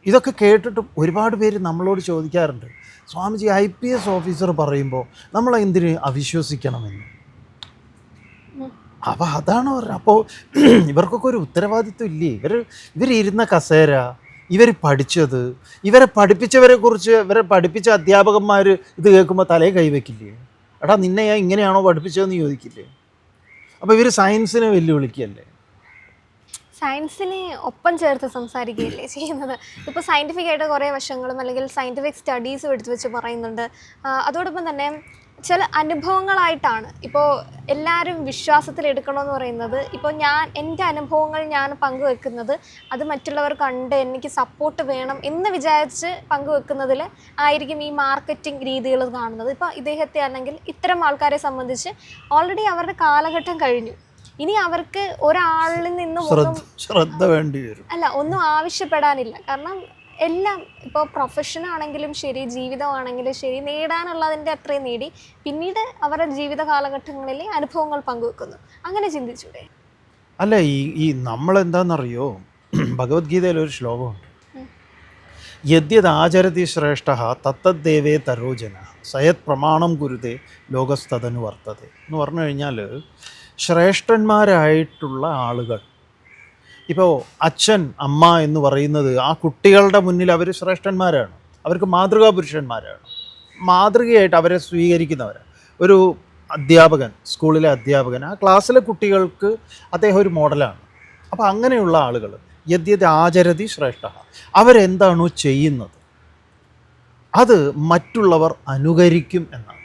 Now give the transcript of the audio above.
ഇതൊക്കെ കേട്ടിട്ട് ഒരുപാട് പേര് നമ്മളോട് ചോദിക്കാറുണ്ട്, സ്വാമിജി IPS ഓഫീസർ പറയുമ്പോൾ നമ്മൾ എന്തിന് അവിശ്വസിക്കണമെന്ന്. അപ്പോൾ അതാണ് പറഞ്ഞത്. അപ്പോൾ ഇവർക്കൊക്കെ ഒരു ഉത്തരവാദിത്വം ഇല്ലേ? ഇവരിരുന്ന കസേര, ഇവർ പഠിച്ചത്, ഇവരെ പഠിപ്പിച്ചവരെ കുറിച്ച്, ഇവരെ പഠിപ്പിച്ച അധ്യാപകന്മാർ ഇത് കേൾക്കുമ്പോൾ തലേ കൈവയ്ക്കില്ലേ? എടാ നിന്നെ ഞാൻ ഇങ്ങനെയാണോ പഠിപ്പിച്ചതെന്ന് ചോദിക്കില്ലേ? അപ്പോൾ ഇവർ സയൻസിനെ വെല്ലുവിളിക്കുകയല്ലേ? സയൻസിനെ ഒപ്പം ചേർത്ത് സംസാരിക്കുകയല്ലേ ചെയ്യുന്നത്. ഇപ്പോൾ സയൻറ്റിഫിക് ആയിട്ട് കുറേ വശങ്ങളും അല്ലെങ്കിൽ സയൻറ്റിഫിക് സ്റ്റഡീസും എടുത്തു വെച്ച് പറയുന്നുണ്ട്. അതോടൊപ്പം തന്നെ ചില അനുഭവങ്ങളായിട്ടാണ് ഇപ്പോൾ എല്ലാവരും വിശ്വാസത്തിൽ എടുക്കണമെന്ന് പറയുന്നത്. ഇപ്പോൾ എൻ്റെ അനുഭവങ്ങൾ ഞാൻ പങ്കുവെക്കുന്നത് അത് മറ്റുള്ളവർ കണ്ട് എനിക്ക് സപ്പോർട്ട് വേണം എന്ന് വിചാരിച്ച് പങ്കുവെക്കുന്നതിൽ ആയിരിക്കും ഈ മാർക്കറ്റിംഗ് രീതികൾ കാണുന്നത്. ഇപ്പോൾ ഇദ്ദേഹത്തെ അല്ലെങ്കിൽ ഇത്തരം ആൾക്കാരെ സംബന്ധിച്ച് ഓൾറെഡി അവരുടെ കാലഘട്ടം കഴിഞ്ഞു. ഇനി അവർക്ക് ഒരാളിൽ നിന്നും ശ്രദ്ധ വേണ്ടി വരും. ഒന്നും ആവശ്യപ്പെടാനില്ല. കാരണം എല്ലാം ഇപ്പോൾ പ്രൊഫഷനാണെങ്കിലും ശരി, ജീവിതമാണെങ്കിലും ശരി, നേടാനുള്ളതിൻ്റെ അത്രയും നേടി പിന്നീട് അവരുടെ ജീവിത കാലഘട്ടങ്ങളിലെ അനുഭവങ്ങൾ പങ്കുവെക്കുന്നു. അങ്ങനെ ചിന്തിച്ചൂടെ? അല്ല, ഈ നമ്മളെന്താണെന്നറിയോ, ഭഗവത്ഗീതയിൽ ഒരു ശ്ലോകമുണ്ട്, യദ്യദാചരതി ശ്രേഷ്ഠ തത്തദ്ദേവേ തരോജന സയത് പ്രമാണം കുരുതേ ലോകസ്തതനു വർത്തതേ എന്ന് പറഞ്ഞു കഴിഞ്ഞാൽ, ശ്രേഷ്ഠന്മാരായിട്ടുള്ള ആളുകൾ, ഇപ്പോൾ അച്ഛൻ അമ്മ എന്ന് പറയുന്നത് ആ കുട്ടികളുടെ മുന്നിൽ അവർ ശ്രേഷ്ഠന്മാരാണ്, അവർക്ക് മാതൃകാ പുരുഷന്മാരാണ്, മാതൃകയായിട്ട് അവരെ സ്വീകരിക്കുന്നവരാണ്. ഒരു അധ്യാപകൻ, സ്കൂളിലെ അധ്യാപകൻ, ആ ക്ലാസ്സിലെ കുട്ടികൾക്ക് അദ്ദേഹം ഒരു മോഡലാണ്. അപ്പോൾ അങ്ങനെയുള്ള ആളുകൾ യദ്യത് ആചരതി ശ്രേഷ്ഠ, അവരെന്താണോ ചെയ്യുന്നത് അത് മറ്റുള്ളവർ അനുകരിക്കും എന്നാണ്.